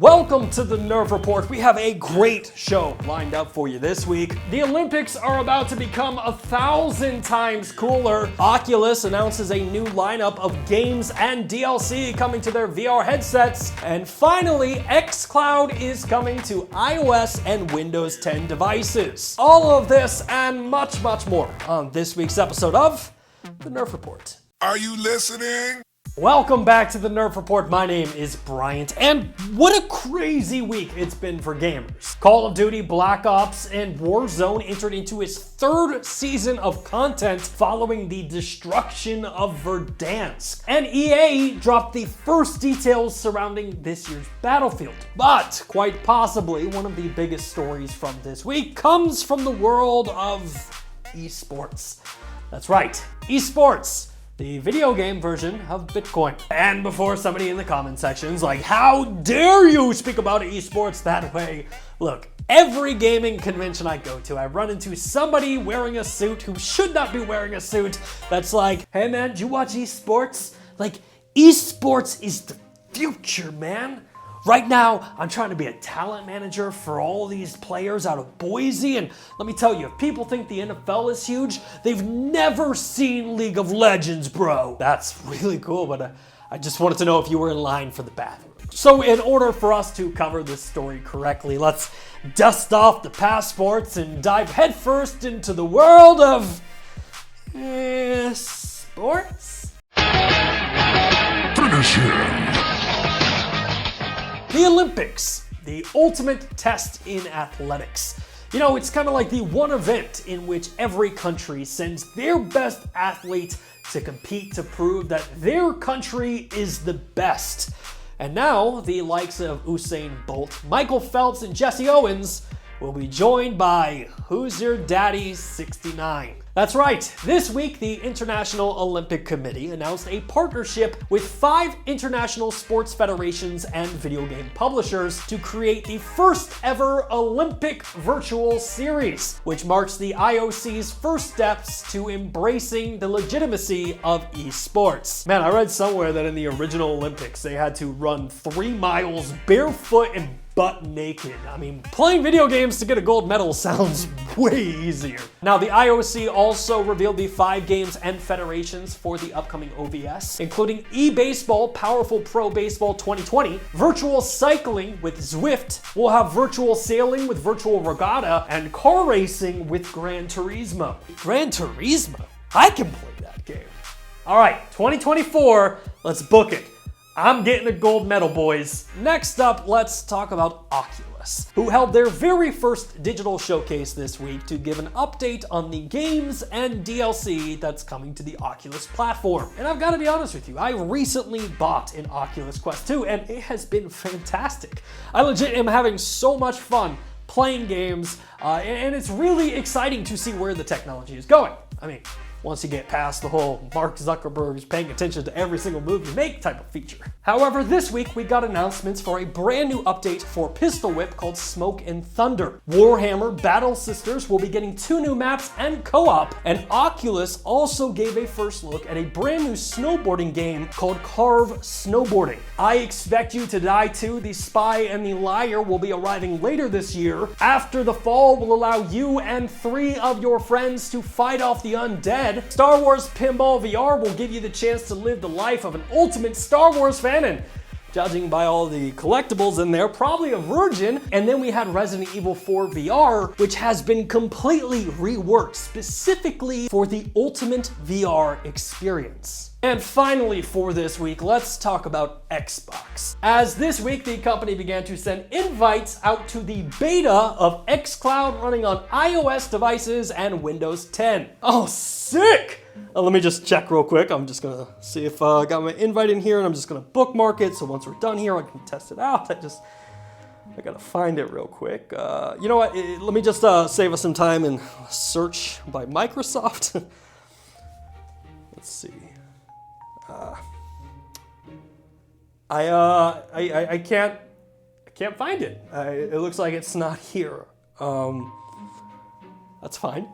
Welcome to the Nerf Report. We have a great show lined up for you this week. The Olympics are about to become 1,000 times cooler. Oculus announces a new lineup of games and DLC coming to their VR headsets. And finally, xCloud is coming to iOS and Windows 10 devices. All of this and much, much more on this week's episode of the Nerf Report. Are you listening? Welcome back to the Nerf Report. My name is Bryant, and what a crazy week it's been for gamers. Call of Duty, Black Ops, and Warzone entered into its third season of content following the destruction of Verdansk. And EA dropped the first details surrounding this year's Battlefield. But quite possibly one of the biggest stories from this week comes from the world of eSports. That's right, eSports. The video game version of Bitcoin. And before somebody in the comment sections like, how dare you speak about esports that way? Look, every gaming convention I go to, I run into somebody wearing a suit who should not be wearing a suit that's like, hey man, did you watch esports? Like, esports is the future, man. Right now, I'm trying to be a talent manager for all these players out of Boise, and let me tell you, if people think the NFL is huge, they've never seen League of Legends, bro. That's really cool, but I just wanted to know if you were in line for the bathroom. So in order for us to cover this story correctly, let's dust off the passports and dive headfirst into the world of sports. Finish him. The Olympics, the ultimate test in athletics. You know, it's kind of like the one event in which every country sends their best athlete to compete to prove that their country is the best. And now, the likes of Usain Bolt, Michael Phelps, and Jesse Owens will be joined by Who's Your Daddy 69. That's right, this week the International Olympic Committee announced a partnership with 5 international sports federations and video game publishers to create the first ever Olympic virtual series, which marks the IOC's first steps to embracing the legitimacy of esports. Man, I read somewhere that in the original Olympics they had to run 3 miles barefoot and butt naked. I mean, playing video games to get a gold medal sounds way easier. Now, the IOC also revealed the 5 games and federations for the upcoming OVS, including eBaseball Powerful Pro Baseball 2020, virtual cycling with Zwift, we'll have virtual sailing with Virtual Regatta, and car racing with Gran Turismo. Gran Turismo? I can play that game. All right, 2024, let's book it. I'm getting a gold medal, boys. Next up, let's talk about Oculus, who held their very first digital showcase this week to give an update on the games and DLC that's coming to the Oculus platform. And I've got to be honest with you, I recently bought an Oculus Quest 2 and it has been fantastic. I legit am having so much fun playing games, and it's really exciting to see where the technology is going. I mean, once you get past the whole Mark Zuckerberg's paying attention to every single move you make type of feature. However, this week we got announcements for a brand new update for Pistol Whip called Smoke and Thunder. Warhammer Battle Sisters will be getting 2 new maps and co-op, and Oculus also gave a first look at a brand new snowboarding game called Carve Snowboarding. I Expect You to Die 2, The Spy and the Liar will be arriving later this year. After the Fall will allow you and 3 of your friends to fight off the undead. Star Wars Pinball VR will give you the chance to live the life of an ultimate Star Wars fan, and judging by all the collectibles in there, probably a virgin. And then we had Resident Evil 4 VR, which has been completely reworked specifically for the ultimate VR experience. And finally for this week, let's talk about Xbox. As this week, the company began to send invites out to the beta of xCloud running on iOS devices and Windows 10. Oh, sick! Let me just check real quick. I'm just gonna see if I got my invite in here, and I'm just gonna bookmark it, so once we're done here, I can test it out. I gotta find it real quick. You know what, let me just save us some time and search by Microsoft. Let's see. I can't find it. It looks like it's not here. That's fine.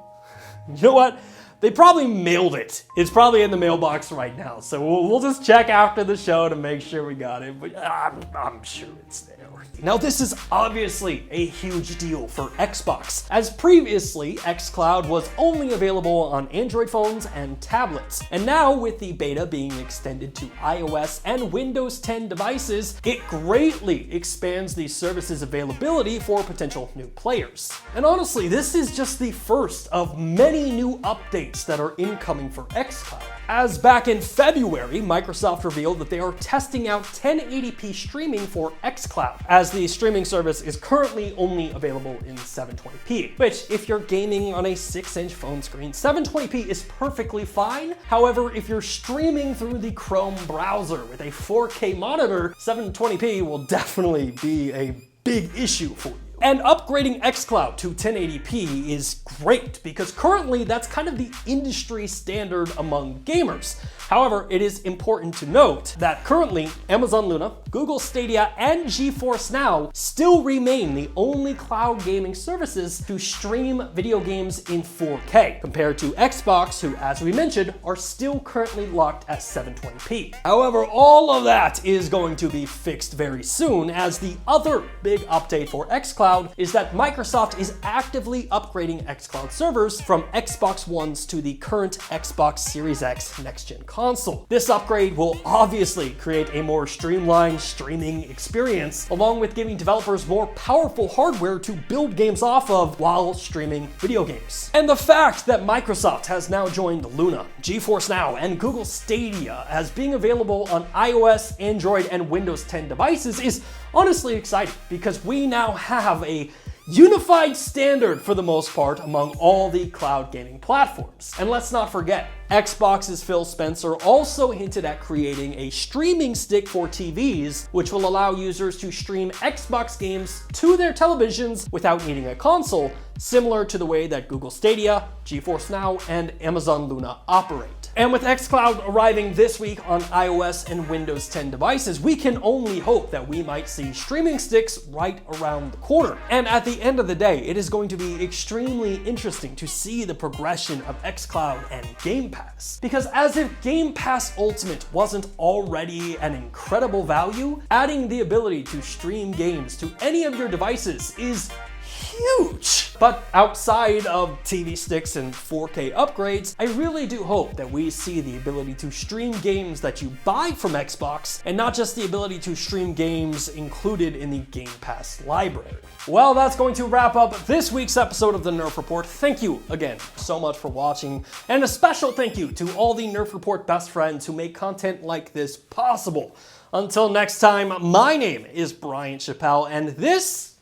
You know what? They probably mailed it. It's probably in the mailbox right now. So we'll just check after the show to make sure we got it. But I'm sure it's there. Report. Now, this is obviously a huge deal for Xbox, as previously xCloud was only available on Android phones and tablets. And now, with the beta being extended to iOS and Windows 10 devices, it greatly expands the service's availability for potential new players. And honestly, this is just the first of many new updates that are incoming for xCloud. As back in February, Microsoft revealed that they are testing out 1080p streaming for xCloud, as the streaming service is currently only available in 720p, which if you're gaming on a 6-inch phone screen, 720p is perfectly fine. However, if you're streaming through the Chrome browser with a 4K monitor, 720p will definitely be a big issue for you. And upgrading xCloud to 1080p is great because currently that's kind of the industry standard among gamers. However, it is important to note that currently Amazon Luna, Google Stadia, and GeForce Now still remain the only cloud gaming services to stream video games in 4K, compared to Xbox, who, as we mentioned, are still currently locked at 720p. However, all of that is going to be fixed very soon, as the other big update for xCloud is that Microsoft is actively upgrading xCloud servers from Xbox Ones to the current Xbox Series X next-gen console. This upgrade will obviously create a more streamlined streaming experience, along with giving developers more powerful hardware to build games off of while streaming video games. And the fact that Microsoft has now joined Luna, GeForce Now, and Google Stadia as being available on iOS, Android, and Windows 10 devices is honestly exciting, because we now have a unified standard for the most part among all the cloud gaming platforms. And let's not forget, Xbox's Phil Spencer also hinted at creating a streaming stick for TVs, which will allow users to stream Xbox games to their televisions without needing a console, similar to the way that Google Stadia, GeForce Now, and Amazon Luna operate. And with xCloud arriving this week on iOS and Windows 10 devices, we can only hope that we might see streaming sticks right around the corner. And at the end of the day, it is going to be extremely interesting to see the progression of xCloud and Game Pass. Because as if Game Pass Ultimate wasn't already an incredible value, adding the ability to stream games to any of your devices is huge. But outside of TV sticks and 4K upgrades, I really do hope that we see the ability to stream games that you buy from Xbox, and not just the ability to stream games included in the Game Pass library. Well, that's going to wrap up this week's episode of the Nerf Report. Thank you again so much for watching, and a special thank you to all the Nerf Report best friends who make content like this possible. Until next time, my name is Brian Chappell, and this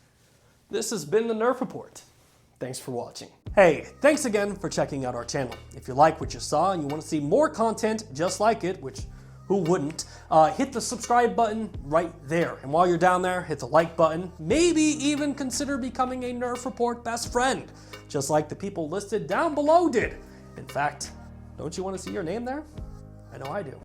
has been the Nerf Report. Thanks for watching. Hey, thanks again for checking out our channel. If you like what you saw and you want to see more content just like it, which who wouldn't, hit the subscribe button right there. And while you're down there, hit the like button. Maybe even consider becoming a Nerf Report best friend, just like the people listed down below did. In fact, don't you want to see your name there? I know I do.